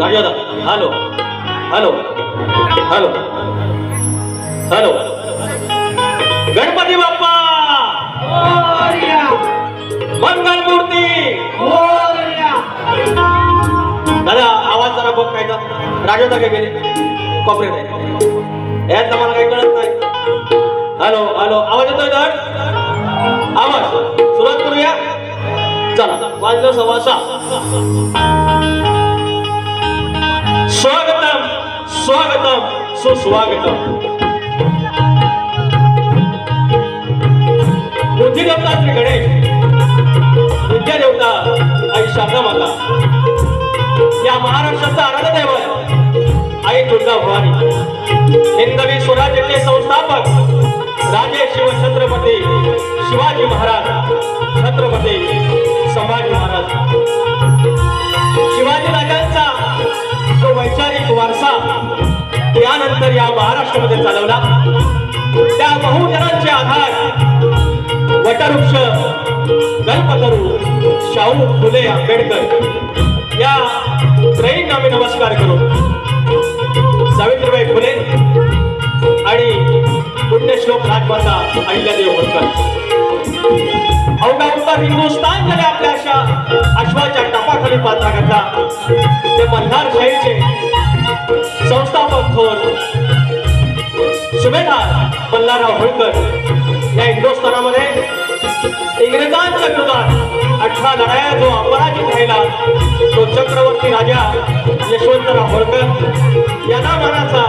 राजा hello hello hello hello Ganpati Bappa Mangal Murti दादा आवाज जरा बघ काय राजा काय गेले कॉपरेट आहे यात मला काही कळत नाही हॅलो हॅलो आवाज येतोय तर आवाज सुरुवात करूया चला 5:15 स्वागतम स्वागतम सुस्वागतम बुद्धी देवता श्री गणेश विद्या देवता आई शारदा माता या महाराष्ट्राचा आराध्य दैवत आई दुर्गा भवानी हिंदवी स्वराज्याचे संस्थापक राजे शिवछत्रपती शिवाजी महाराज छत्रपती संभाजी महाराज शिवाजी राजांचा जो वैचारिक वारसा त्यानंतर या महाराष्ट्रामध्ये चालवला त्या बहुजनांचे आधार वटवृक्ष कल्पतरू शाहू फुले आंबेडकर या त्रयींना मी नमस्कार करू सावित्रीबाई फुले आणि पुण्यश्लोक राजमाता अहिल्यादेवी होळकर अवघा उत्तर हिंदुस्थान जरी आपल्या अशा अश्वाच्या टापाखाली पात्रा घातला ते बंधार शाहीचे संस्थापक थोर सुभेदार मल्हारराव होळकर या हिंदुस्थानामध्ये इंग्रजांच्या विरोधात 18 लढाया जो अपराजित राहिला तो चक्रवर्ती राजा यशवंतराव होळकर यांना मानाचा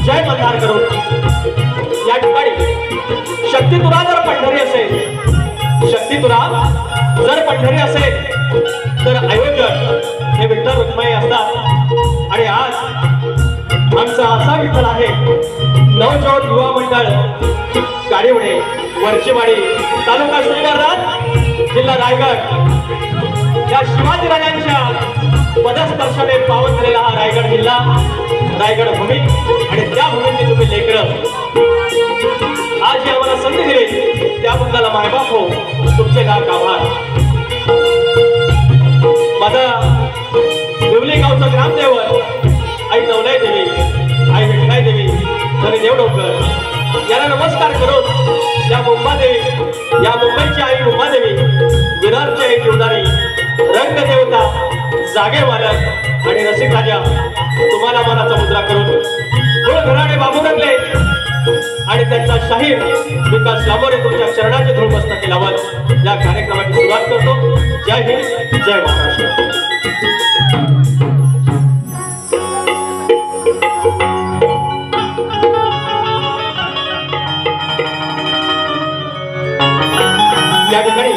जय मल्हार करून या ठिकाणी शक्तितुरा जर पंढरी असेल तर आयोजक हे विठ्ठल रुक्माई असतात आणि आज आमचा असा विठ्ठल आहे नवजोत युवा मंडळ गाडीवडे वरचीवाडी तालुका श्रीवर्धन जिल्हा रायगड या शिवाजीराजांच्या पदस्पर्शाने पावन झालेला हा रायगड जिल्हा रायगड भूमी आणि त्या भूमीचे तुम्ही लेकरं आज जी आम्हाला संधी दिली त्या मुलाला मायबाप हो तुमचे नाव आभार माझा देवली गावचा ग्रामदेवत आई नवलाई देवी आई विठ्ठलाई देवी आणि देवडोकर याला नमस्कार करून या मुंबईची आई मुंबादेवी विरारची आई जीवदारी रंगदेवता जागे मालक आणि रसिक राजा तुम्हाला मनाचा मुद्रा करून मूळ घराणे बाबू रंगले आणि त्यांचा शाहीर विकास लांबोरे तुमच्या चरणाची धूळ मस्तकी लावत या कार्यक्रमाची सुरुवात करतो जय हिंद जय महाराष्ट्र या ठिकाणी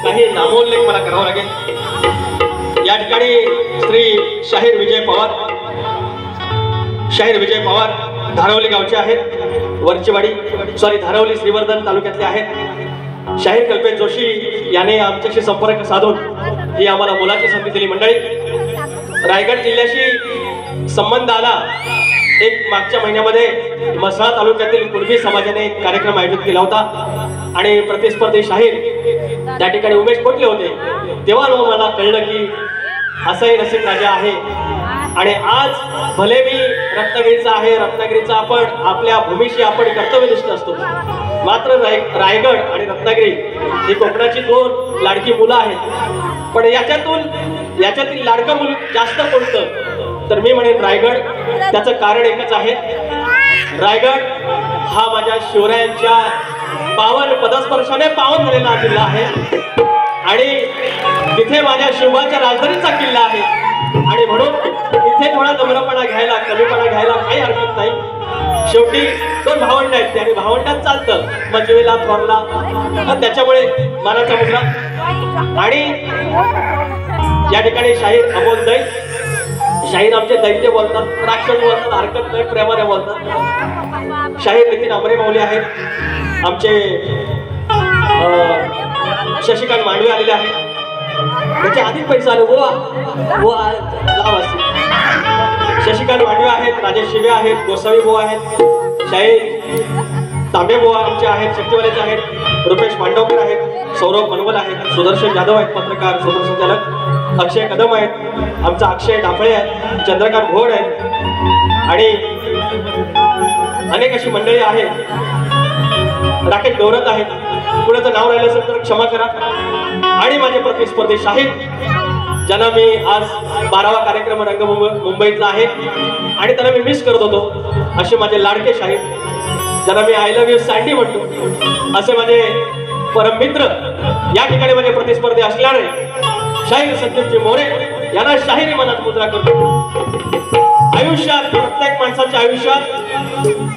काही नामोल्लेख मला करावा लागेल या ठिकाणी श्री शाहीर विजय पवार धारवली गावचे आहेत धारवली श्रीवर्धन तालुक्यातले आहेत शाहीर कल्पेश जोशी याने आमच्याशी संपर्क साधून ही आम्हाला मुलाची संधी दिली मंडळी रायगड जिल्ह्याशी संबंध आला एक मागच्या महिन्यामध्ये म्हसळा तालुक्यातील कुणबी समाजाने एक कार्यक्रम आयोजित केला होता आणि प्रतिस्पर्धी शाहीर त्या ठिकाणी उमेश कोटले होते तेव्हा मला कळलं की असाही रसिक राजा आहे आणि आज भले मी रत्नागिरीचा आहे रत्नागिरीचा आपण आपल्या भूमीशी आपण कर्तव्यनिष्ठ असतो मात्र रायगड आणि रत्नागिरी ही कोकणाची 2 लाडकी मुलं आहेत पण याच्यातील लाडकं मूल जास्त कोणतं तर मी म्हणेन रायगड त्याचं कारण एकच आहे रायगड हा माझ्या शिवरायांच्या पावन पदस्पर्शाने पावन झालेला जिल्हा आहे आणि तिथे माझ्या शिवाच्या राजधानीचा किल्ला आहे आणि म्हणून इथे थोडा नम्रपणा घ्यायला कमीपणा घ्यायला काही हरकत नाही शेवटी 2 भावंड आहेत आणि भावंडात चालतं मंजवेला थोरला त्याच्यामुळे मानाचा मुद्रा आणि या ठिकाणी शाहीर अमोल दैत शाहीर आमचे दैत्य बोलतात राक्षस बोलतात हरकत नाही प्रेमाने बोलतात शाहीर नितीन अमरे माऊली आहेत आमचे शशिकांत मांडवे आलेले आहेत त्याच्या आधी पैसा आले शशिकांत मांडवे आहेत राजेश शिवे आहेत गोसावी भाऊ आहेत शाहीर तांबेबुवा आमचे आहेत, शक्तिवालेचे आहेत, रुपेश मांडवकर आहेत, सौरभ मनवल आहेत, सुदर्शन जाधव आहेत, पत्रकार सूत्रसंचालक, अक्षय कदम आहेत, आमचा अक्षय डाफळे आहेत, चंद्रकांत घोड आहेत आणि अनेक अशी मंडळी आहेत. राकेश गौरत आहेत. कुणाचं नाव राहिलं असेल तर क्षमा करा. आणि माझे प्रतिस्पर्धी शाहीर, ज्यांना मी आज 12वा कार्यक्रम मुंबईतला आहे आणि त्यांना मी मिस करत होतो, असे माझे लाडके शाहीर, ज्यांना मी आय लव्ह यू सँडी म्हणतो, असे माझे परममित्र या ठिकाणी माझे प्रतिस्पर्धी असल्याने शाहीर संदीपजी मोरे यांना शाहिरी मनात मुद्रा करतो. आयुष्यात प्रत्येक माणसाच्या आयुष्यात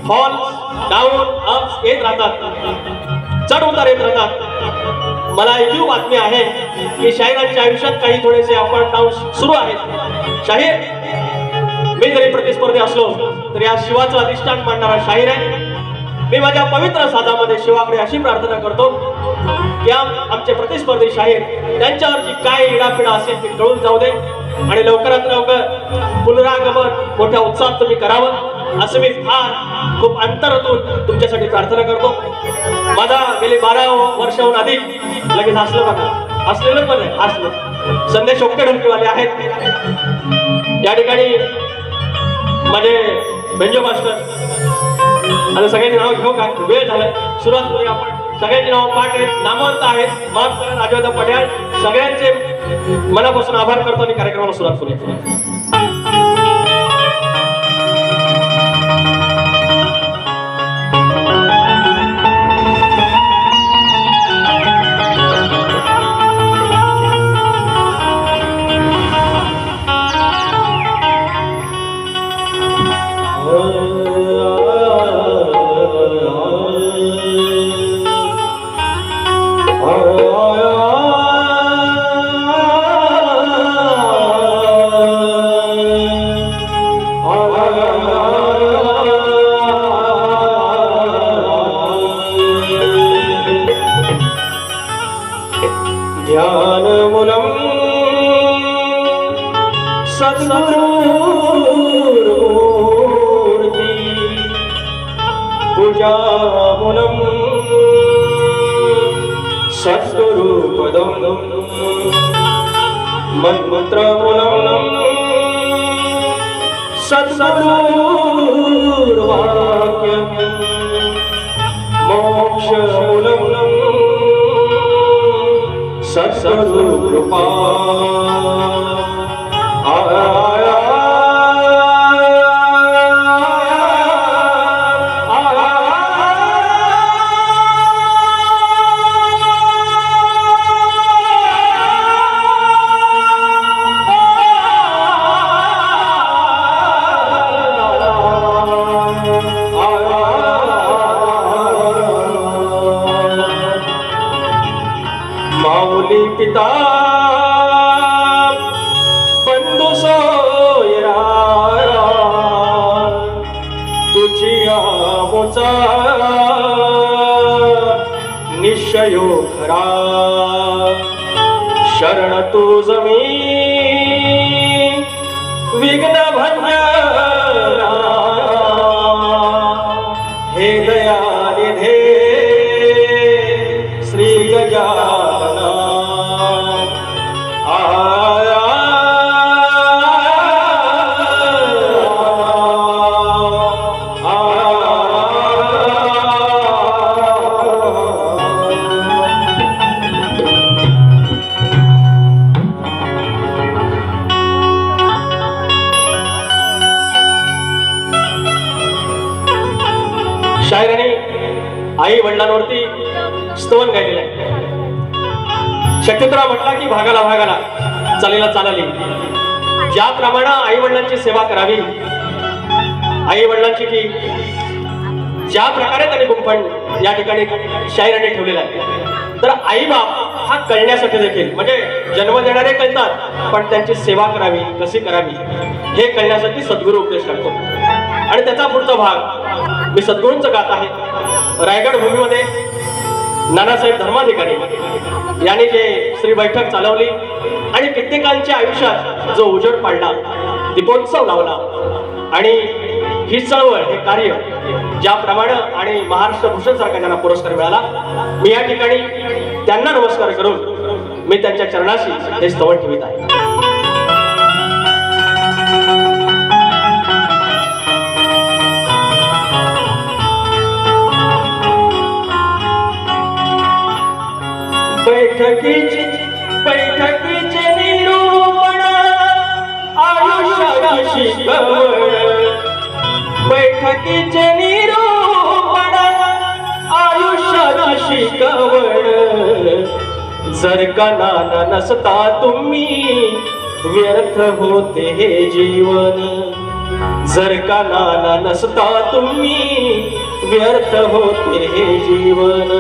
फॉल्स डाऊन अप्स येत राहतात, चढ उतार येत राहतात. मला ही बातमी आहे की शाहिरांच्या आयुष्यात काही थोडेसे अप अँड डाऊन सुरू आहेत. शाहीर मी जरी प्रतिस्पर्धी असलो तरी या शिवाचं अधिष्ठान मांडणारा शाहीर आहे. मी माझ्या पवित्र साधामध्ये शिवाकडे अशी प्रार्थना करतो की आमचे प्रतिस्पर्धी शाहीर त्यांच्यावर जी काय इडापिडा असेल ती टळून जाऊ दे आणि लवकरात लवकर पुनरागमन मोठ्या उत्साहात तुम्ही करावं असं मी फार खूप अंतरातून तुमच्यासाठी प्रार्थना करतो. माझा गेली 12 वर्षाहून अधिक लगेच हसलं बघा, हसलेलं पण आहे, हसलं. संदेश ओके ढोलकीवाले आहेत या ठिकाणी, माझे बेंजो मास्टर. आता सगळ्यांची नाव घेऊ का, वेळ झालाय, सुरुवात करूया आपण. सगळ्यांची नाव पाठ आहेत, नामवंत आहेत, माफ करा राजवर्धन पटेल. सगळ्यांचे मनापासून आभार करतो आणि कार्यक्रमाला सुरुवात करूया. निश्चयो खरा शरण तू जमी विघ्न भंजरा हे दयानिधे श्री गजानना आई वडिलांवरती स्तवन गायलेलं आहे. शक्यतोरा म्हटला की भागाला भागाला चालेला चालली. ज्याप्रमाणे आई वडिलांची सेवा करावी, आई वडिलांची की ज्या प्रकारे त्यांनी गुंफण या ठिकाणी शाहिरांनी ठेवलेला आहे, तर आई बाप हा कळण्यासाठी देखील, म्हणजे जन्म देणारे कळतात पण त्यांची सेवा करावी कशी करावी हे कळण्यासाठी सद्गुरू उपदेश करतो. आणि त्याचा पुढचा भाग मी सद्गुरूंचं गात आहे. रायगड भूमीमध्ये नानासाहेब धर्माधिकारी यांनी जे श्री बैठक चालवली आणि कित्येकांच्या आयुष्यात जो उजेड पाडला, दीपोत्सव लावला आणि ही चळवळ हे कार्य ज्याप्रमाणे आणि महाराष्ट्र भूषण सारखा ज्यांना पुरस्कार मिळाला, मी या ठिकाणी त्यांना नमस्कार करून मी त्यांच्या चरणाशी हे स्तवन ठेवित आहे. बैठकीचे निरूपण आयुष्याची शिकवण, बैठकीचे निरूपण आयुष्याची शिकवण. जर का नाना नसता तुम्ही व्यर्थ होते हे जीवन, जर का नाना नसता तुम्ही व्यर्थ होते हे जीवन.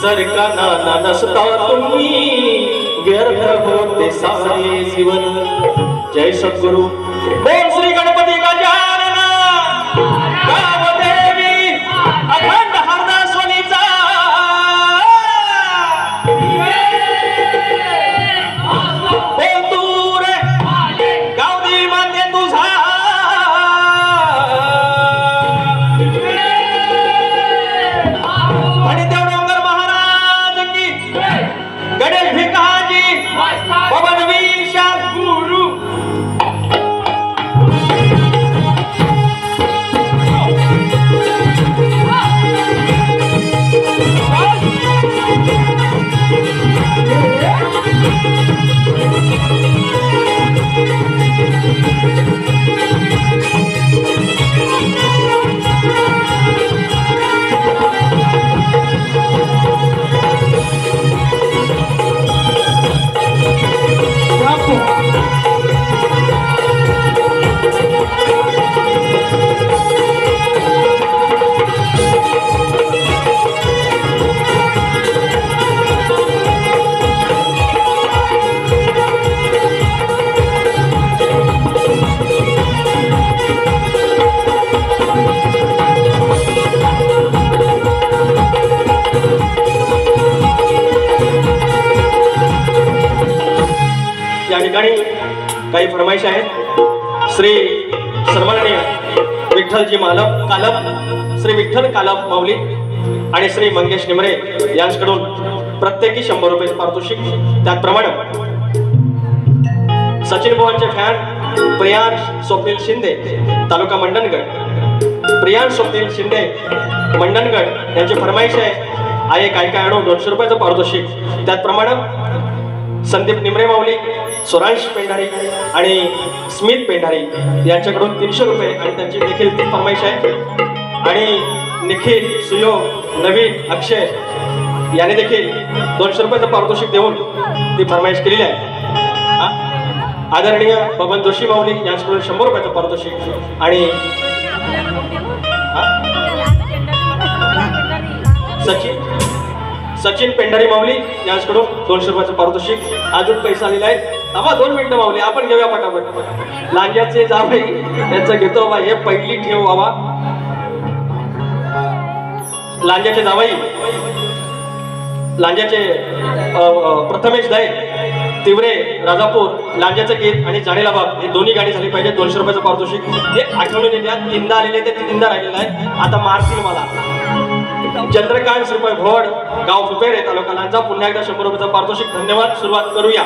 जर का नाना नसता तुम्ही व्यर्थ होते सारे जीवन. जय सद्गुरु. बोल श्री गणपती गजानन गावदेवी अखंड हरदासवनीचा. ठिकाणी काही फरमाईश आहेत. श्री सन्माननीय विठ्ठलजी कालप, श्री विठ्ठल कालप माऊली आणि श्री मंगेश निमरे यांच्याकडून प्रत्येकी 100 रुपये पारितोषिक. त्याचप्रमाणे सचिन भुवनचे फॅन प्रियांश स्वप्नील शिंदे तालुका मंडणगड, प्रियांश स्वप्नील शिंदे मंडणगड यांची फरमाईश आहे. आहे काय काय आणून 200 रुपयाचं पारितोषिक. त्याचप्रमाणे संदीप निमरे माऊली, स्वरांश पेंढारी आणि स्मित पेंढारी यांच्याकडून 300 रुपये आणि त्यांची देखील ती फरमाईश आहे. आणि निखिल, सुयोग, नवीन, अक्षय याने देखील 200 रुपयाचं पारितोषिक देऊन ती फरमाईश केलेली आहे. आदरणीय बबन जोशी माऊली यांच्याकडून 100 रुपयाचं पारितोषिक आणि सचिन पेंढारी माऊली यांच्याकडून 200 रुपयाचं पारितोषिक. अजून पैसा आलेला आहे. आम्हा 2 मिनिटं माऊली आपण घेऊया पटापट. लांज्याचे जावई यांचं घेतो बाबा, हे पहिली ठेव बाबा. लांज्याचे जावई, लांज्याचे प्रथमेश दय तिवरे राजापूर, लांज्याचं गीत आणि जाणेला बाब हे दोन्ही गाणी झाली पाहिजे. 200 रुपयाचं पारितोषिक. हे आठवणीने द्या. 3दा आलेले ते 3दा राहिलेलं आहे. आता मारतील मला. चंद्रकांत श्रीपाय भोड, गाव फुपेरे, तालुका लांजा, पुन्हा एकदा 100 रुपयाचं पारितोषिक. धन्यवाद. सुरुवात करूया.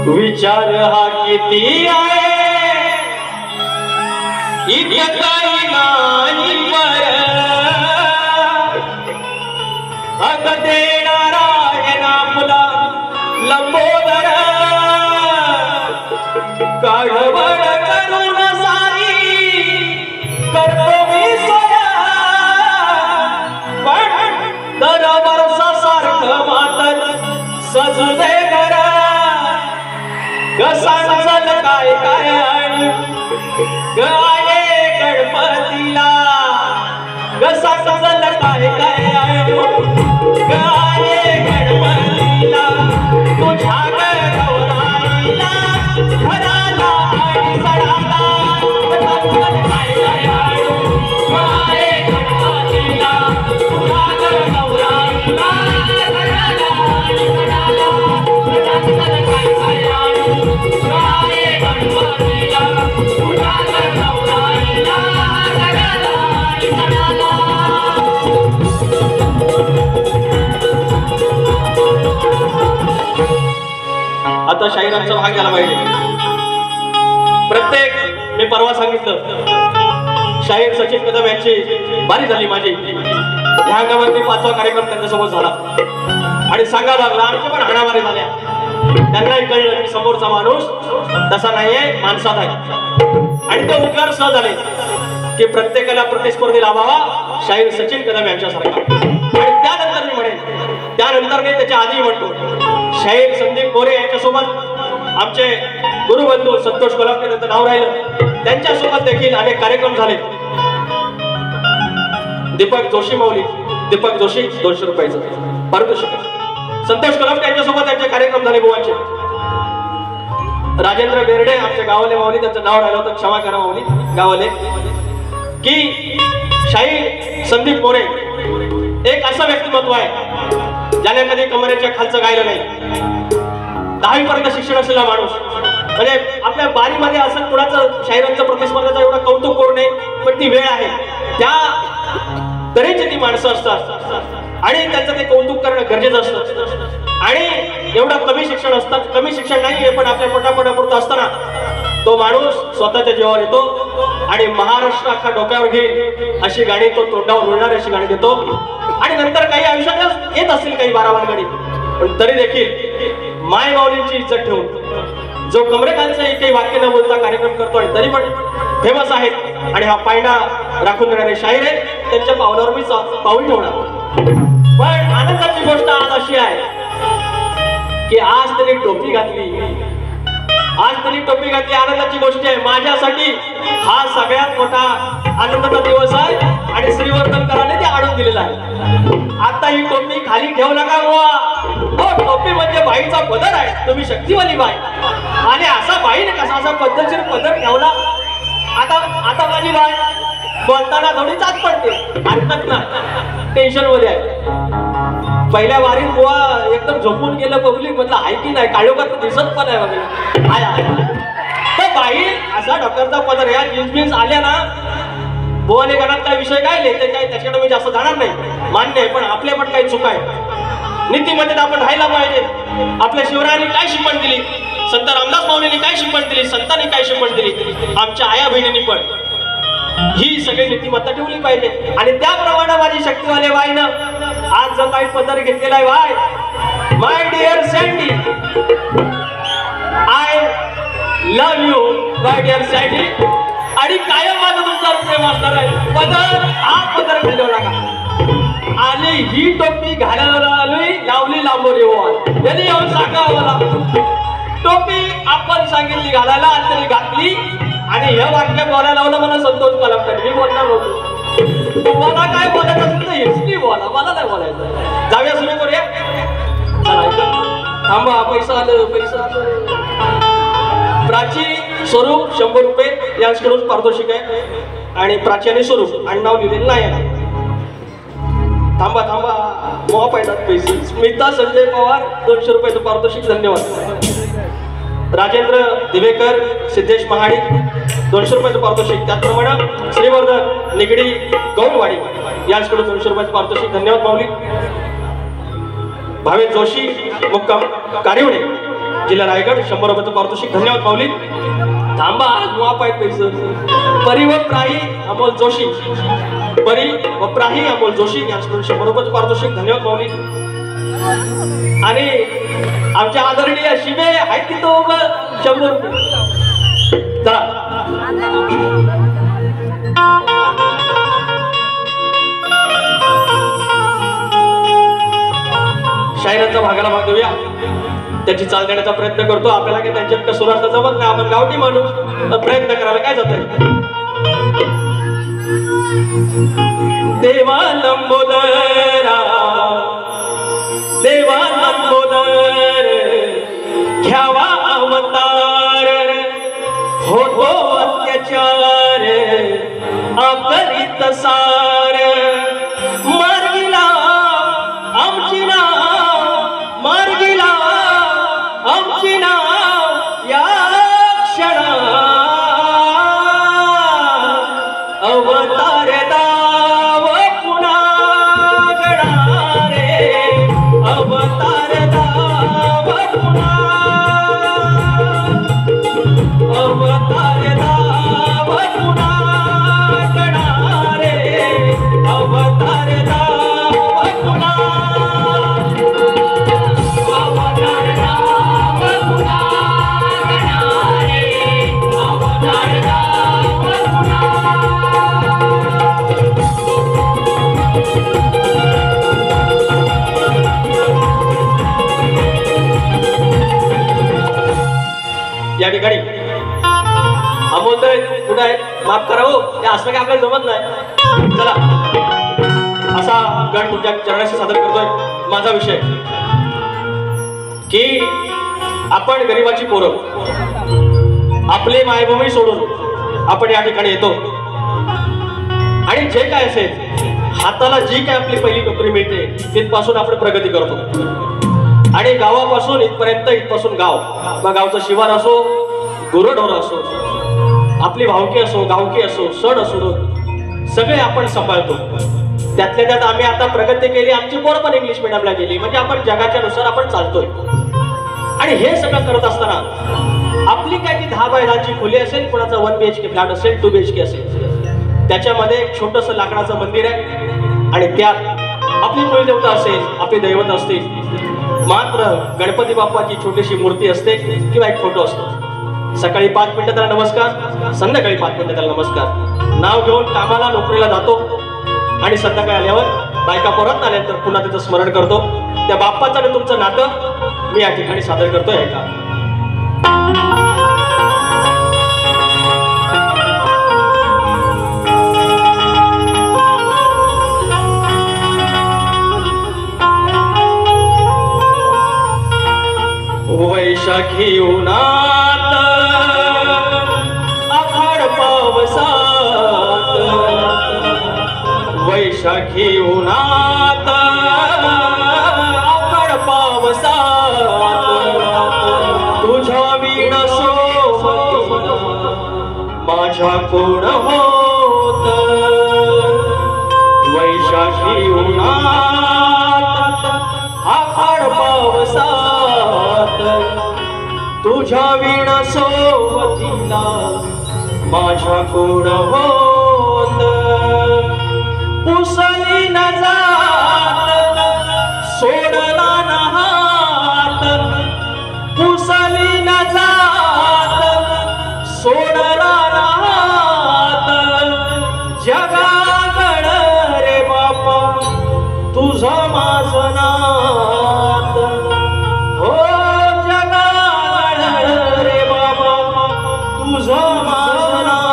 विचार हा किती आहे इतकं काही नाही पर, अग देणारा आहे ना मुला लंबोदर, काढवड करून सारी करतो मी सोया, पण दर वर्षासारखं मातन सजू दे घर. सांगल काय काय आणि गाये गणपतीला, सांगल काय काय आणि गाये गणपतीला, तुझ्या गौराईला घराला आणि सडाला, सांगल काय काय आणि गाये गणपतीला, तुझ्या गौराईला घराला आणि सडाला, सांगल काय काय आणि गाये गणपतीला, तुझ्या गौराईला घराला आणि सडाला. आता शाहिरांचा भाग झाला पाहिजे. प्रत्येक मी परवा सांगितलं शाहीर सचिन कदम यांची बारी झाली माझी. ह्या अंगावरती 5वा कार्यक्रम त्यांच्यासोबत झाला आणि सांगा लागला आमच्या पण हाणामारी झाल्या. त्यांनाही कळलं की समोरचा माणूस तसा नाहीये, माणसात आहे. आणि ते उद्गार सह झाले की प्रत्येकाला प्रतिस्पर्धी लाभावा शाहीर सचिन कदम यांच्यासारखा. आणि त्यानंतर मी म्हणेन, त्यानंतर मी त्याच्या आधी म्हणतो शाहीर संदीप मोरे यांच्यासोबत आमचे गुरुबंधू संतोष कोल्हापूर यांचं नाव राहिलं. त्यांच्यासोबत देखील अनेक कार्यक्रम झाले. दीपक जोशी माऊली, दीपक जोशी 200 रुपयाचं पारितोषिक. संतोष कोल्हापूर यांच्यासोबत त्यांचे कार्यक्रम झाले गोवाचे. राजेंद्र बेर्डे आमचे गावाले माऊली, त्यांचं नाव राहिलं होतं, क्षमा करा माऊली गावाले. की शाहीर संदीप मोरे एक असं व्यक्तिमत्व आहे ज्याने कधी कमरेच्या खालचं गायलं नाही. 10वी पर्यंत शिक्षण असलेला माणूस, म्हणजे आपल्या बारीमध्ये असं कुणाचं शाहिरांचं प्रतिस्पर्धाचं एवढं कौतुक करू नये, पण ती वेळ आहे. त्या तऱ्हेची ती माणसं असतात आणि त्यांचं ते कौतुक करणं गरजेचं असतं. आणि एवढं कमी शिक्षण असतात, कमी शिक्षण नाहीये पण आपल्या पोटापोटापुरतं असताना तो माणूस स्वतःच्या जीवावर येतो आणि महाराष्ट्र अख्खा डोक्यावर घेईल अशी गाणी तो तोंडावर उडणारी अशी गाणी देतो. आणि नंतर काही आयुष्यात येत असतील काही 12 गाणी, पण तरी देखील माय माऊलींची इज्जत ठेवून जो कमरेखालचं एकही वाक्य न बोलता कार्यक्रम करतोय तरी पण फेमस आहेत आणि हा पायंडा राखून देणारे शाहीर आहेत. त्यांच्या पावलावर मी पाऊल ठेवणार. पण आनंदाची गोष्ट आज अशी आहे की आज त्यांनी टोपी घातली, आज त्यांनी टोपी घातली. आनंदाची गोष्ट आहे. माझ्यासाठी हा सगळ्यात मोठा आनंदाचा दिवस आहे आणि श्रीवर्धनकरांनी ते आणून दिलेला आहे. आता ही टोपी खाली ठेवू नका बुवा. टोपी म्हणजे बाईचा पदर आहे. तुम्ही शक्तिवाली बाई आणि असा बाईने कसा असा पद्धतशीर पदर ठेवला. आता माझी बाई बोलताना थोडी चाच पडते, हरकत नाही, टेन्शन मध्ये आहे. पहिल्या वारीत बुवा एकदम झोपून गेलं पब्लिक, म्हटलं आहे की नाही, काळोखात दिसत पण आहे वगैरे. तर बाई असा डॉक्टरचा पदर, या जीन्स आल्या ना, बुवाने गणात काय विषय काय लिहिते काय त्याच्याकडे मी जास्त जाणार नाही, मान्य आहे, पण आपल्या पण काही चुका आहे. नीतीमध्ये आपण राहायला पाहिजे. आपल्या शिवरायांनी काय शिकवण दिली, संत रामदास माऊलींनी काय शिकवण दिली, संतांनी काय शिकवण दिली, आमच्या आया बहिणींनी पण ही सगळी नीतिमत्ता ठेवली पाहिजे. आणि त्याप्रमाणे माझी शक्तीवाले बाईनं आज जो काही पदर घेतलेला आहे, bye my dear Sandy, I love you my dear Sandy, आणि कायम माझं तुमच्यावर प्रेम असणार आहे. पदर हा पदर घालू नका. आणि ही टोपी घालायला आलोय, लावली लांबोरी वाल, यांनी येऊन सांगा मला. टोपी आपण सांगितली घालायला, आणि त्यांनी घातली, आणि हे वाक्य बोलायला लावलं मला संतोष कलमकर. मी बोलणार होतो, तुम्हाला काय बोलायचं असेल तर हिस्ट्री बोला, मला नाही बोलायचं. जाऊया, सुरू करूया. थांबा, पैसा आलं, पैसा आलं. प्राची स्वरूप 100 रुपये यांच्याकडून पारितोषिक आहे, आणि प्राची आणि स्वरूप आणि नाव लिहिलेलं नाही आहे. थांबा थांबा, मोहा पाहिजे पैसे. स्मिता संजय पवार 200 रुपयाचं पारितोषिक, धन्यवाद. राजेंद्र दिवेकर सिद्धेश महाडी 200 रुपयाचं पारितोषिक. त्याचप्रमाणे श्रीवर्धन निगडी गौरवाडी यांच्याकडून 200 रुपयाचं पारितोषिक, धन्यवाद माऊली. भावेश जोशी मुक्काम कारिवणे जिल्हा रायगड 100 रुपयाचं पारितोषिक, धन्यवाद माऊली. थांबा, माप आहेत पैसे. परी व प्राही अमोल जोशी, परी व प्राही अमोल जोशी यांच्याकडून 100 रुपयाचं पारितोषिक, धन्यवाद माऊली. आणि आमच्या आदरणीय शिवे आहेत की तो 100 रुपये. चला, शायरांचा भागाला भाग देऊया. त्याची चाल देण्याचा प्रयत्न करतो. आपल्याला काही त्यांच्यात सुरात जमत नाही, आपण गावठी माणूस, प्रयत्न करायला काय जात. देवा लंबोदरा, देवा लंबोदर, घ्यावा अवतार, होतो अत्याचार, अपरित सार, मार्गिला आमची नाव, मार्गिला आमची नाव, या क्षणा अवतार दाव पुन्हा गणारे, अवतार दाव पुन्हा, अवतार दाव पुन्हा गणारे, अवतार दाव पुन्हा, अवतार दाव पुन्हा गणारे, अवतार दाव पुन्हा. या ठिकाणी अमोलताई कुठे आहे, माफ करा हो, हे असं काय आपल्याला जमत नाही. चला, असा गण तुमच्या चरणाशी सादर करतोय माझा विषय की आपण गरिबाची पोरं, आपले मायभूमी सोडून आपण या ठिकाणी येतो, आणि जे काय असेल हाताला जी काय आपली पहिली नोकरी मिळते तिथपासून आपण प्रगती करतो. आणि गावापासून इथपर्यंत, इथपासून गाव, मग गावचं शिवार असो, गुरढोर असो, आपली भावकी असो, गावकी असो, सण असो, सगळे आपण सांभाळतो. त्यातल्या त्यात आम्ही आता प्रगती केली, आमची पोरं पण इंग्लिश मिडियमला गेली, म्हणजे आपण जगाच्या नुसार आपण चालतोय. आणि हे सगळं करत असताना आपली काय ती 10 बाय 10ची खोली असेल, कोणाचा 1 BHK फ्लॅट असेल, 2 BHK असेल, त्याच्यामध्ये एक छोटंसं लाकडाचं मंदिर आहे, आणि त्यात आपली कुलदेवता असेल, आपली दैवत असतील, मात्र गणपती बाप्पाची छोटीशी मूर्ती असते किंवा एक फोटो असतो. सकाळी 5 मिनिटं त्याला नमस्कार, संध्याकाळी 5 मिनिटं त्याला नमस्कार. नाव घेऊन कामाला नोकरीला जातो, आणि संध्याकाळी आल्यावर बायका परत आल्यानंतर पुन्हा त्याचं स्मरण करतो. त्या बाप्पाचं आणि तुमचं नातं मी या ठिकाणी सादर करतोय. हे का वैशाखी उन्हात आखाड पावसात वैशाखी उन्हात आखड पावसात तुझ्या वीण सोबत माझ्या कोण होत वैशाखी उन्हात आखड पावसात तुझ्या वीण सोबतीला माझ्या कोण होत पुसली न जात सोडला न हात पुसली न जात सोडला न हात जगागड रे बापा तुझं माझं नात हो जगागड रे बाबा तुझं माझं नात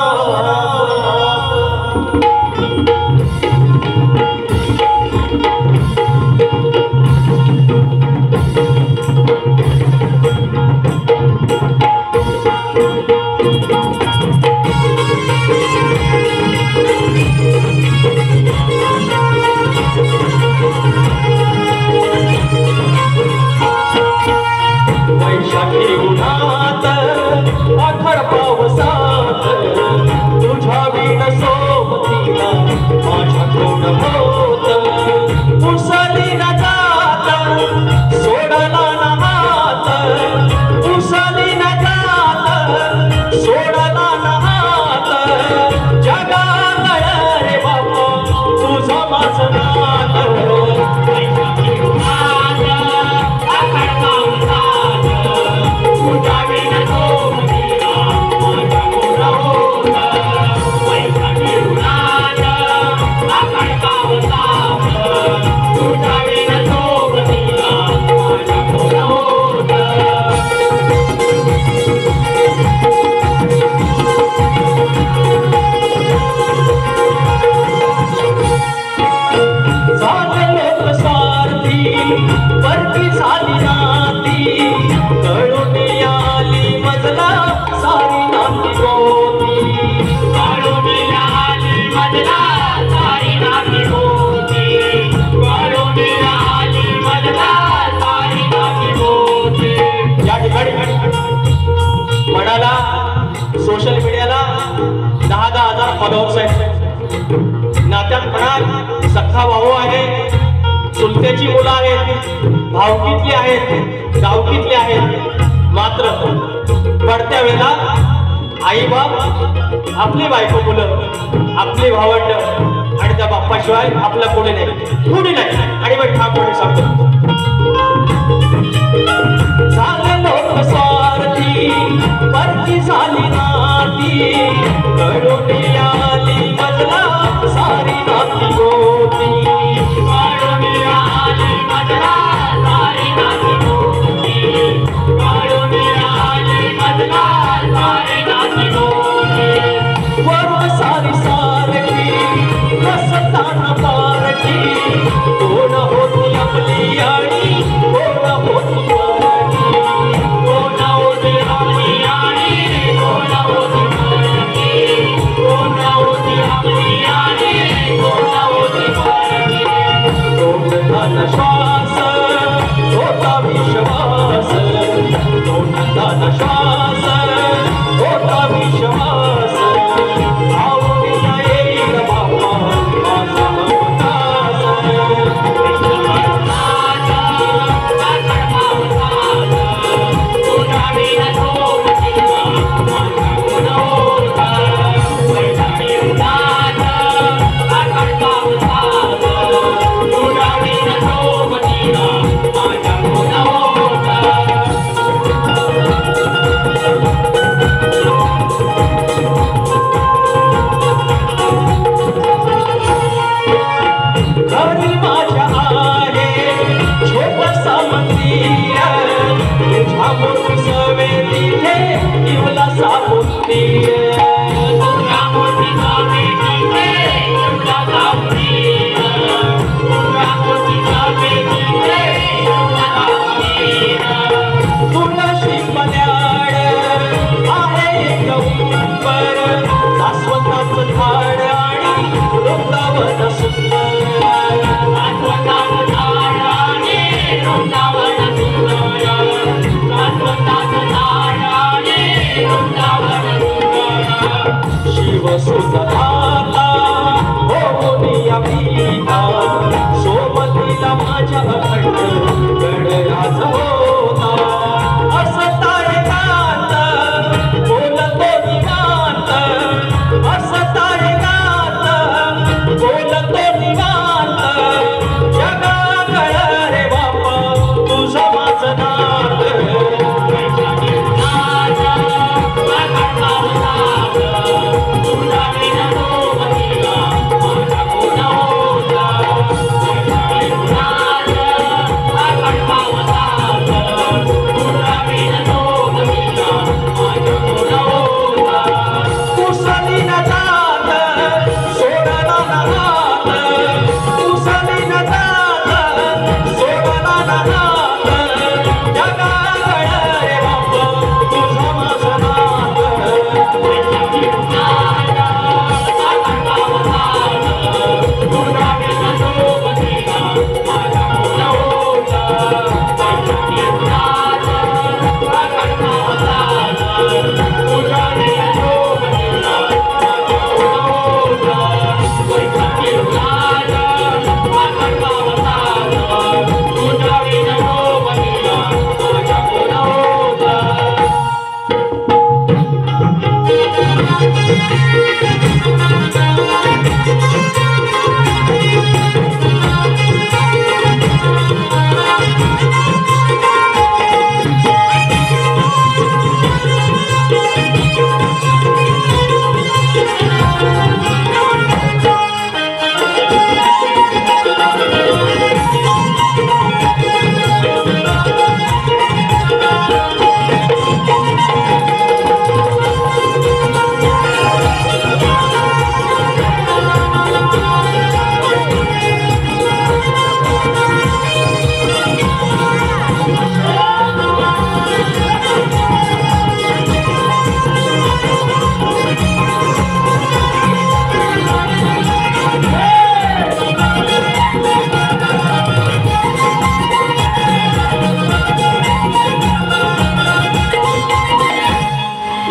वैशाखी उन्हात आखड पावसात तुझ्या वीण सोबतीला माझ्या कोण होत पुसली न जात सोडला न हात पुसली न जात सोडला न हात जगागड रे बाबा तुझं माझं नात वैशाखी उन्हात आखड पावसात तुझ्या वीण सोबतीला माझ्या कोण होत वैशाखी उन्हात आखड पावसात तुझ्या वीण सोबतीला माझ्या कोण होत झाले लोक स्वार्थी परती झाली नाती कळून आली मजला सारी नाती होती कळून आली मजला सारी नाती होती कळून आली मजला सारी नाती होती या ठिकाणी म्हणाला सोशल मीडियाला 10,000 फॉलोअर्स आहेत नात्यात म्हणाल सख्खा भाऊ आहे चुलत्याची मुलं आहेत भावकीतली आहेत गावकीतली आहेत मात्र पडत्या वेळेला आई बाप आपली बायको मुलं आपली भावंड आणि त्या बाप्पाशिवाय आपलं कोणी नाही आणि मग ठाकोणी सांगतो झाले लोक स्वार्थी परती झाली नाती कळून आली मजला सारी नाती होती कळून आली मजला सारी नाती होती कळून आली मजला सारी नाती होती वरून सारी सारखी रसताना पारखी कोण होती आपली आणि कोण होती परकी कोण होती आपली आणि कोण होती परकी कोण होती आपली आणि कोण होती परकी तोंडान श्वास होता विश्वास तोंडान श्वास होता विश्वास आवडीन येईल बाबा माझा अवतास तुझ्या वीण सोबतीला माझ्या कोण होत वैशाखी उन्हात आखड पावसात तुझ्या वीण सोबतीला माझ्या कोण होत घरी माझ्या आहे छोटसा मंदिर तुझ्या मूर्ती सवे तिथे इवला सापुंदीर तुझ्या मूर्ती सवे तिथे इवला सापुंदीर तुझ्या मूर्ती सवे तिथे इवला सापुंदीर तुळशी पल्याड आहे एक उंबर जास्वंदाचं झाड आणि वृंदावन सुंदर शिव सुधारला होऊनिया भीता सोबतीला माझ्या अखंड गणराज होता असता गात बोलतो निवांत असता गात बोलतो निवांत जगा कळ रे बापा तुझं माझं नात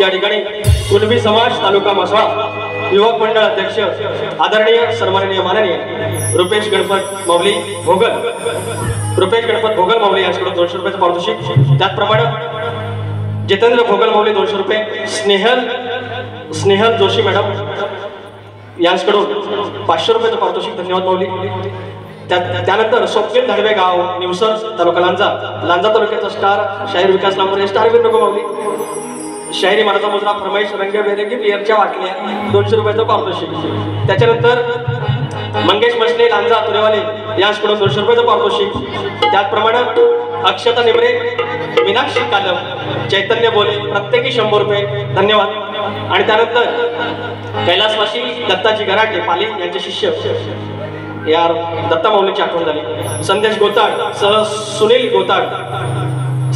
या ठिकाणी कुणबी समाज तालुका म्हसवा युवक मंडळ अध्यक्ष आदरणीय सन्माननीय माननीय रुपेश गणपत माऊली भोगल माऊली यांच्याकडून 200 रुपयाचं पारितोषिक त्याचप्रमाणे जितेंद्र भोगल माऊली 200 रुपये स्नेहल जोशी मॅडम यांच्याकडून 500 रुपयाचं पारितोषिक धन्यवाद माऊली त्यानंतर स्वप्नील धडवे गाव निवसर तालुका लांजा तालुक्याचा स्टार शाहीर विकास लांबरे स्टार वीर नको माऊली शायरी मनाचा मुजरा फरमाईश रंगबेरंगी बियरच्या वाटल्या 200 रुपयाचं पारितोषिक त्याच्यानंतर मंगेश मसले लांजा तुरेवाले यांच्याकडून 200 रुपयाचं पारितोषिक त्याचप्रमाणे अक्षता निमरे मीनाक्षी कालम चैतन्य बोले प्रत्येकी 100 रुपये धन्यवाद आणि त्यानंतर कैलासवासी दत्ताजी गराटे पाली यांचे शिष्य यार दत्ता माऊलीची आठवण झाली संदेश गोताड सह सुनील गोताड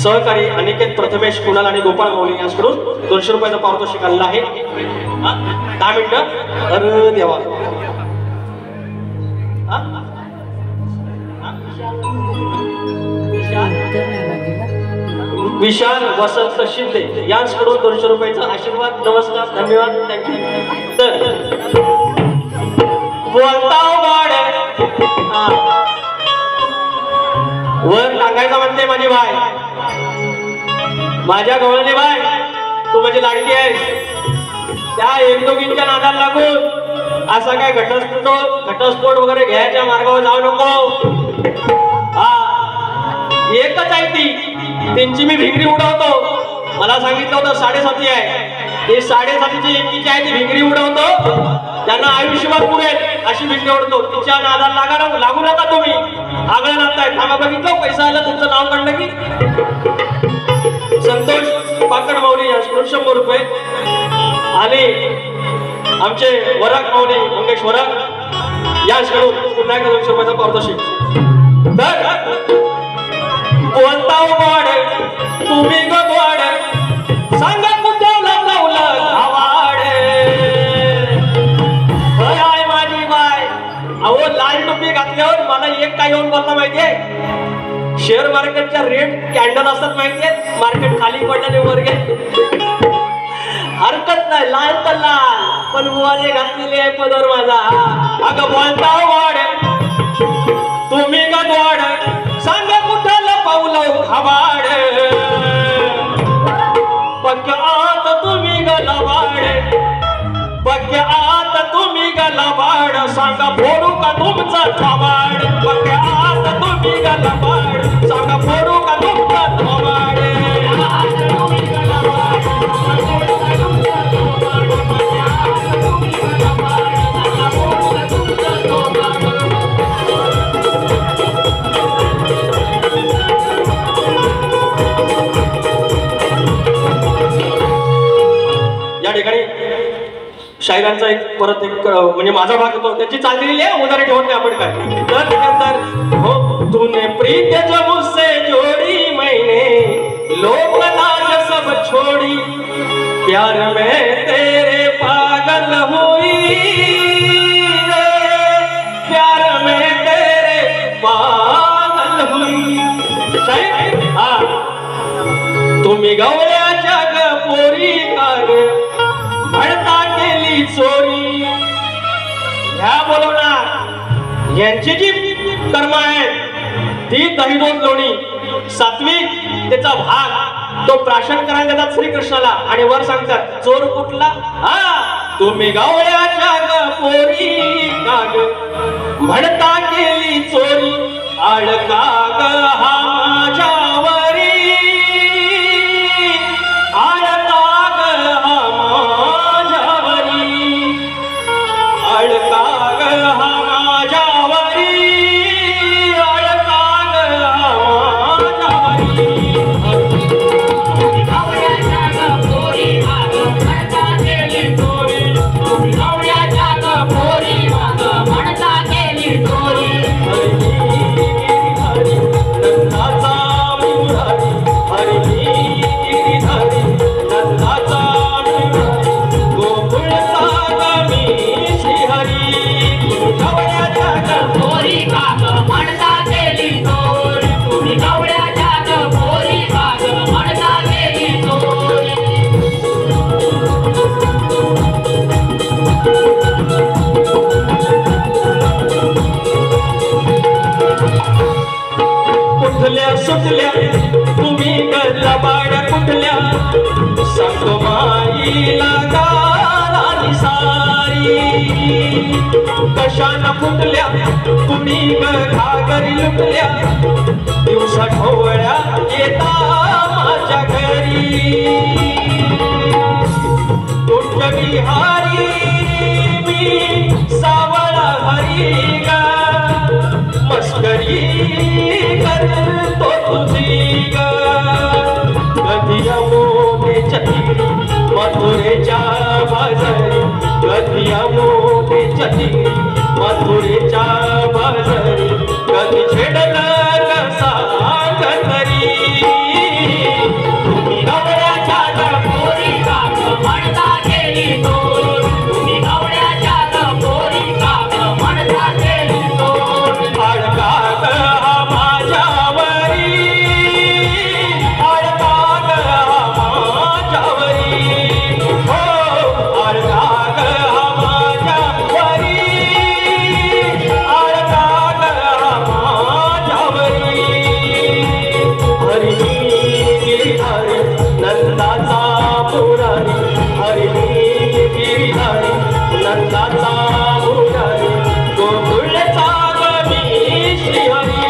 सहकारी अनिकेत प्रथमेश कुणाल आणि गोपाळ माऊली यांच्याकडून 200 रुपयाचं पारितोषिक आलेलं आहे 10 मिनिटं अरे देवा विशाल वसंत शिंदे यांच्याकडून 200 रुपयाचा आशीर्वाद नमस्कार धन्यवाद थँक्यू तर बोलताव वाड वर टाकायचा म्हणते माझी बाय माझ्या गवळणी बाय तू माझी लाडकी आहेस त्या एकदोगींच्या नादाला लागून असा काय घटस्फोट वगैरे घ्यायच्या मार्गावर जाऊ नको हा एकच आहे त्यांची मी भिंगरी उडवतो मला सांगितलं होतं 7.5 आहे ते 7.5ची एकीची आहे ती भिंगरी उडवतो त्यांना आयुष्यभर पुरेल अशी भिंगरी उडवतो तिच्या नादाला लागू नका तुम्ही आगळं नाताय थांबा बघितलं पैसा आला तुमचं नाव काढलं की संतोष पाकड माऊली यांच्याकडून 100 रुपये आणि आमचे वराक माऊली मंगेश वराक यांच्याकडून पुन्हा एकदा 200 रुपयाचा पारितोषिक बोलताव वाड तुम्ही गोवाड सांगा कुठं लावलं घावाड आहे माझी बाय अहो लाल टोपी घातल्यावर मला एक काय येऊन बोलता माहितीये शेअर मार्केटच्या रेट कॅन्डल असतात माहितीये, मार्केट खाली पडल्याने वर गेले. हरकत नाही, लाल तर लाल, पण बुवाने घातलेली आहे पदर माझा. अगं बोलता वाढ तुम्ही का द्वाड, सांगा कुठाला पावलं खबाड. पक्या आत तुम्ही गलावाड, पक्या आत तुम्ही गलावाड, सांगा फोडू का तुमचा थोबाड. पक्या आत तुम्ही गलावाड, सांगा फोडू का तुमचा थोबाड. या ठिकाणी शायरांचा एक परत एक म्हणजे माझा भाग होतो, त्याची चाललेली आहे, उदाहरण ठेवत नाही आपण काय. तर त्यानंतर हो तूने प्रीत जब मुझसे जोड़ी, मैंने लोक लाज सब छोड़ी, प्यार में तेरे पागल हुई, प्यार में तेरे पागल हुई. हा तुम्ही गवळ्याच्या ग पोरी काग म्हणता केली चोरी. ह्या बोलवणार यांची जी कर्म आहेत ती दहीदोन लोणी सात्विक त्याचा भाग तो प्राशन करायला देतात श्रीकृष्णाला आणि वर सांगतात चोर कुठला. हा तुम्ही गवळ्याच्या ग पोरी काग म्हणता केली चोरी, आळका ग हा माझ्यावरी, आळका ग हा माझ्यावरी, आळका ग हा माझ्यावरी, आळका ग हा माझ्यावरी. कुठल्या सुटल्या तुम्ही गल्लाबाड कुठल्या, सांगतो माईला गारानी सारी. कशाला फुटल्या तुम्ही घागरी लुटल्या, दिवसा ढोवळ्या येता माझ्या घरी. तुझ्या बिहारी मी सावळा हरी गा, मस्करी करतो तुझी ग. कधी मोठे चटी मथुरेच्या बाजारी, कधी मोठे चटी मथुरेच्या बाजारी, कधी छेडलं कसा तरी. तुम्ही गवळ्याच्या पोरी काग म्हणता केली चोर, तुम्ही गवळ्याच्या पोरी काग म्हणता केली चोर. आळका ग हा माझ्यावरी, आळका ग हा माझ्यावरी, हो आळका ग हा माझ्यावरी, आळका ग हा माझ्यावरी. हरी गिरिधारी नंदाचा पुरारी, हरी गिरिधारी नंदाचा पुरारी, गोकुळचा गमी श्रीहरी.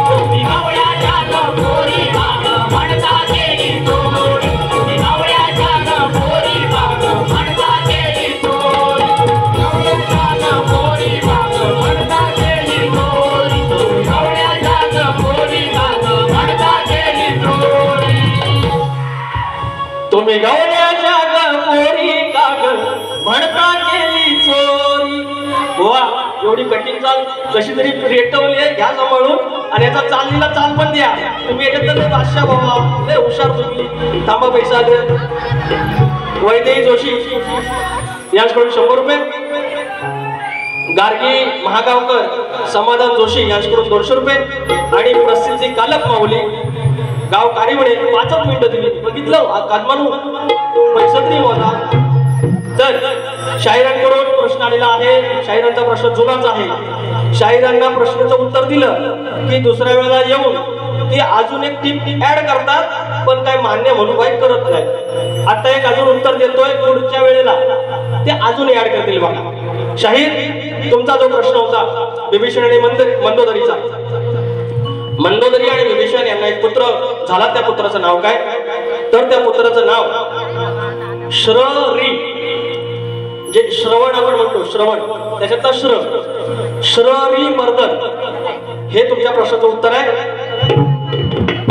तुम्ही गवळ्याच्या पोरी काग म्हणता केली चोर, तुम्ही गवळ्याच्या पोरी काग म्हणता केली चोर, गवळ्याच्या पोरी काग म्हणता केली चोर, तुम्ही गवळ्याच्या पोरी काग म्हणता केली चोर. तुम्ही गवळ्याच्या पोरी काग म्हणता केली चोरी. वा एवढी कठीण चाल कशी तरी रेटवली आहे, घ्या सांभाळून आणि याचा चाललेला चाल पण द्या. तुम्ही याच्यात तर बादशाह बाबा लय हुशार तुम्ही. थांबा पैसा द्या. वैदेही जोशी याचकडून 100 रुपये, गार्गी महागावकर समाधान जोशी यांच्याकडून 200 रुपये आणि प्रसिद्धी कालक माऊली गाव कारिवणे 5 मिनिटं दिली. बघितलं कादमानू पैसा तरी होता. तर शाहिरांकडून प्रश्न आलेला आहे. शाहिरांचा प्रश्न जुनाच आहे. शाहिरांना प्रश्नाचं उत्तर दिलं की दुसऱ्या वेळेला येऊन ते अजून एक टीप ऍड करतात, पण काय मान्य म्हणून काही करत नाही. आता एक अजून उत्तर देतोय, पुढच्या वेळेला ते अजून ऍड करतील. बघा शाहीर, तुमचा जो प्रश्न होता विभीषण आणि मंदोदरीचा, मंदोदरी आणि विभीषण यांना एक पुत्र झाला. त्या पुत्राचं नाव काय? तर त्या पुत्राचं नाव श्ररी, जे श्रवण आपण म्हणतो, श्रवण त्याच्यातला श्ररी मर्दन. हे तुमच्या प्रश्नाचं उत्तर आहे.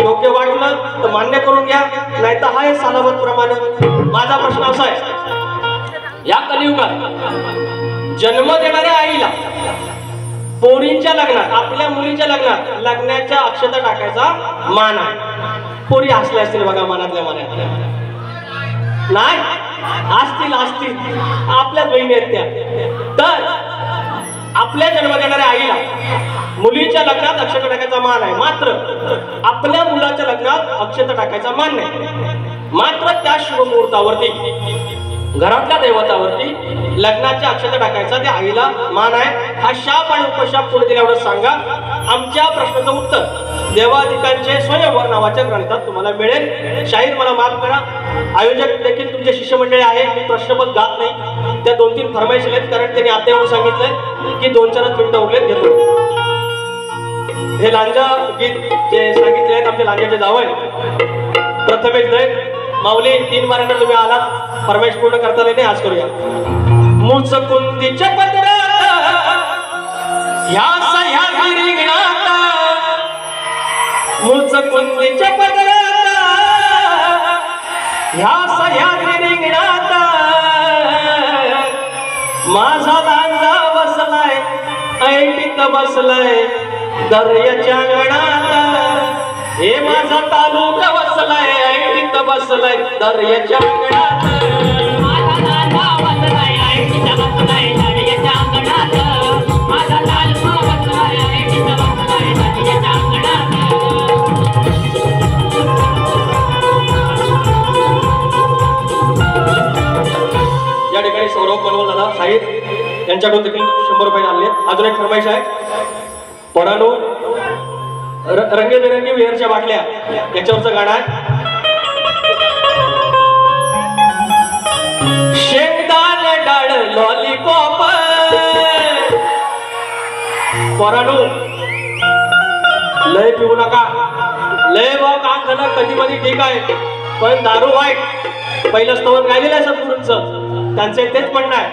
योग्य वाटलं तर मान्य करून घ्या, नाही तर हाय सालावत प्रमाणे. माझा प्रश्न असा आहे, या कलियुगात जन्म देणाऱ्या आईला पोरींच्या लग्नात, आपल्या मुलीच्या लग्नात लग्नाच्या अक्षता टाकायचा मान आहे. पोरी हसल्या असतील बघा, मनातल्या मनात नाही असतील आपल्याच बहिणी आहेत त्या. तर आपल्या जन्म देणाऱ्या आईला मुलीच्या लग्नात अक्षता टाकायचा मान आहे, मात्र आपल्या मुलाच्या लग्नात अक्षता टाकायचा मान नाही. मात्र त्या शुभमुहूर्तावरती घरातल्या दैवतावरती लग्नाच्या अक्षता टाकायचा त्या आईला मान आहे. हा शाप आणि उपशाप पुढे दिला एवढं सांगा. आमच्या प्रश्नाचं उत्तर देवाधिकांचे स्वयंवर नावाच्या ग्रंथात तुम्हाला मिळेल. शाहीर मला माफ करा, आयोजक देखील तुमचे शिष्यमंडळी आहे, मी प्रश्नपद गात नाही. त्या 2-3 फरमाईश आहेत, कारण त्यांनी आता एवढं सांगितलंय की 2-4 मिनिटं उरलेत, घेतो. हे लांजा गीत जे सांगितले आहेत आमच्या लांजाचे जावं आहे प्रथमेश दैत माऊली. 3 वारांना तुम्ही आलात, फरमाईश पूर्ण करता नाही, आज करूया. मुचकुंदीच्या पदरात ह्या सह्याद्री रिंगणात, मुचकुंदीच्या पदरात ह्या सह्याद्री रिंगणात माझा लांजा बसलाय, ऐटीत बसलाय दर्याच्या अंगणात. हे माझा तालुका बसलाय, ऐटीत बसलाय दर्याच्या अंगणात. माझा लांजा बसलाय, ऐटीत बसलाय दर्याच्या अंगणात. माझा तालुका बसलाय, ऐटीत बसलाय दर्याच्या अंगणात. या ठिकाणी सौरभ बनवल दादा साहिब यांच्याकडून देखील 100 रुपये आले. अजून एक फरमाईश आहे, परानो रंगीबेरंगी विहीरच्या बाटल्या याच्यावरचं गाणं आहे. शेंगदाणे डाळ लॉलीपॉप, परानो लय पिऊ नका, लय भाव का खाणं कधी मधी ठीक आहे, पण दारू वाईट. पहिलं स्तवन गायलेलं आहे सद्गुरूंचं, त्यांचं तेच म्हणणं आहे.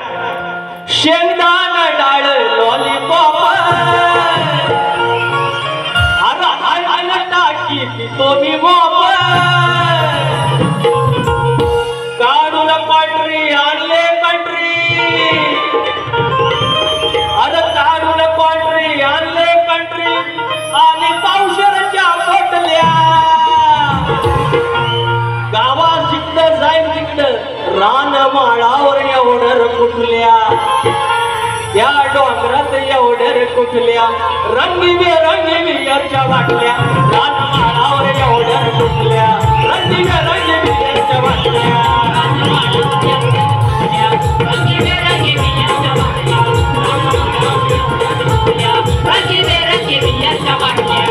शेंगदाणे डाळ लॉलीपॉप तो मी काढून पांढरी आणले कंट्री, अरे काढून पांढरी आणले कंट्री आणि पावशेरच्या पोटल्या. गावात जिकडं जाईल तिकडं रान माळावर एवढर कुठल्या, या डोंगरात एवढ्या कुठल्या रंगीबेरंगी विहीरच्या बाटल्या. रान माळावर एवढ्या कुठल्या रंगीबेरंगी विहीरच्या बाटल्या. रंगीबेरंगी विहीरच्या बाटल्या, रंगीबेरंगी विहीरच्या बाटल्या.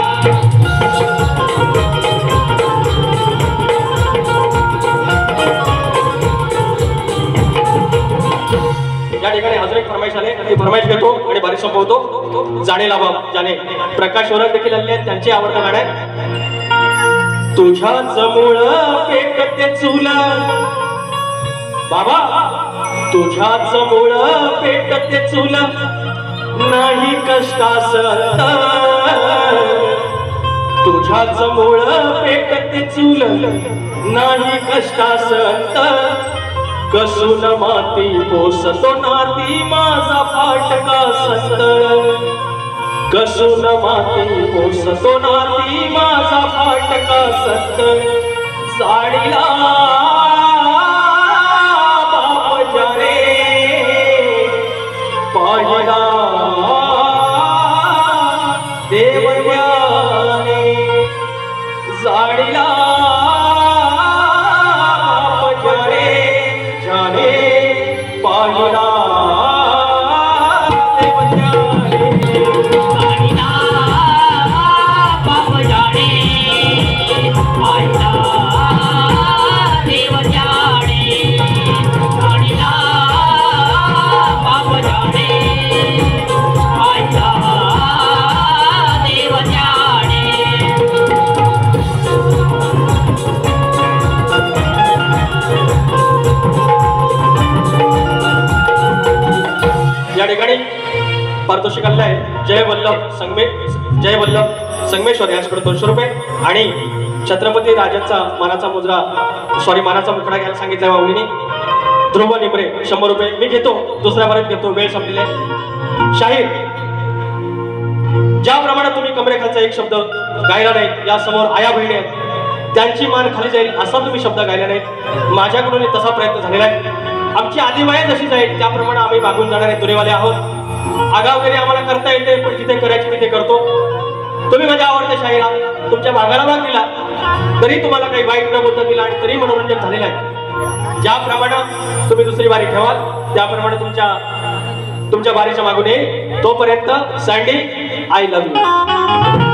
या ठिकाणी अजून एक फरमाईश आले, ती फरमाईश घेतो आणि बारीक संपवतो. जाणे लाभाव जाणे प्रकाश ओरक देखील आले आहेत, त्यांची आवडतं गाणं आहे. तुझ्याच मुळ पेटते चूल बाबा, तुझ्याच मुळ पेटते चूल नाही कष्टास अंत. तुझ्याच मुळ पेटते चूल नाही कष्टास अंत. कसून माती पोसतो नाती माझा फाटका संत. कसून माती पोसतो नाती माझा फाटका संत. साडीला बाप जाणे पाहिला ठिकाणी पारितोषिक आलेलं आहे जय वल्लभ संगमेश्वर यांच्याकडे 200 रुपये आणि छत्रपती राजांचा मानाचा मुखडा घ्यायला सांगितलाय माऊलीने. ध्रुव निमरे 100 रुपये मी घेतो, दुसऱ्या परत घेतो, वेळ संपलेली आहे. शाहीर ज्याप्रमाणे तुम्ही कमरेखालचा एक शब्द गायला नाही, या समोर आया बहिणी आहेत त्यांची मान खाली जाईल असा तुम्ही शब्द गायला नाहीत. माझ्याकडून तसा प्रयत्न झालेला आहे. आमची आदिमाया जशी जाईल त्याप्रमाणे आम्ही मागून जाणारे दुरेवाले आहोत. आगाव वगैरे आम्हाला करता येते, पण जिथे करायची मी ते करतो. तुम्ही माझ्या आवडते शाहीर आहात, तुमच्या भागाला भाग दिला तरी तुम्हाला काही वाईट न बोलता दिला आणि तरी मनोरंजन झालेलं आहे. ज्याप्रमाणे तुम्ही दुसरी बारी ठेवाल त्याप्रमाणे तुमच्या बारीच्या मागून येईल. तोपर्यंत सँडी आय लव्ह यू.